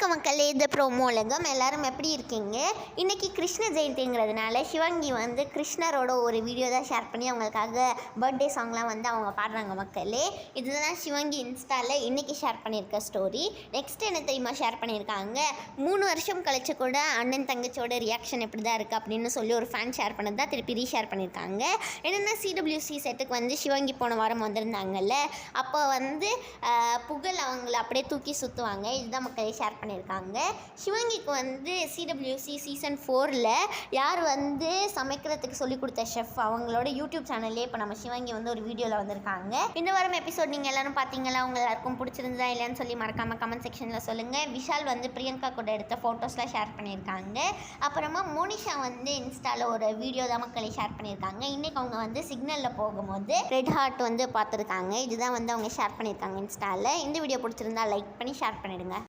வணக்க மக்களே, இது ப்ரோமோ உலகம். எல்லாரும் எப்படி இருக்கீங்க? இன்றைக்கி கிருஷ்ண ஜெயந்திங்கிறதுனால சிவங்கி கிருஷ்ணரோட ஒரு வீடியோ தான் ஷேர் பண்ணி அவங்களுக்காக பர்த்டே சாங்லாம் அவங்க பாடுறாங்க மக்களே. இதுதான் சிவங்கி இன்ஸ்டாவில் இன்றைக்கி ஷேர் பண்ணியிருக்க ஸ்டோரி. நெக்ஸ்ட் என்ன தெரியுமா ஷேர் பண்ணியிருக்காங்க? 3 வருஷம் கழிச்சு கூட அண்ணன் தங்கச்சியோட ரியாக்ஷன் எப்படி தான் இருக்குது அப்படின்னு சொல்லி ஒரு ஃபேன் ஷேர் பண்ணது தான் திருப்பி ரீஷேர் பண்ணியிருக்காங்க. என்னென்னா CWC செட்டுக்கு சிவங்கி போன வாரம் வந்திருந்தாங்கல்ல, அப்போ புகழ் அவங்கள அப்படியே தூக்கி சுற்றுவாங்க. இதுதான் மக்களே ஷேர் பண்ணியிருக்காங்க. சிவங்கிக்கு CWC சீசன் 4ல் யார் சமைக்கிறதுக்கு சொல்லிக் கொடுத்த ஷெஃப் அவங்களோட யூடியூப் சேனல்லே இப்போ நம்ம சிவங்கி ஒரு வீடியோவில் வந்திருக்காங்க. இந்த வாரம் எபிசோட் நீங்கள் எல்லோரும் பார்த்தீங்களா? உங்க எல்லாருக்கும் பிடிச்சிருந்தா இல்லைன்னு சொல்லி மறக்காமல் கமெண்ட் செக்ஷனில் சொல்லுங்கள். விஷால் பிரியங்கா கூட எடுத்த ஃபோட்டோஸ்லாம் ஷேர் பண்ணியிருக்காங்க. அப்புறமா மோனிஷா இன்ஸ்டாவில் ஒரு வீடியோ தான் மக்களை ஷேர் பண்ணியிருக்காங்க. இன்றைக்கி அவங்க சிக்னலில் போகும்போது ரெட் ஹார்ட் பார்த்துருக்காங்க. இதுதான் அவங்க ஷேர் பண்ணியிருக்காங்க இன்ஸ்டாவில். இந்த வீடியோ பிடிச்சிருந்தா லைக் பண்ணி ஷேர் பண்ணிவிடுங்க.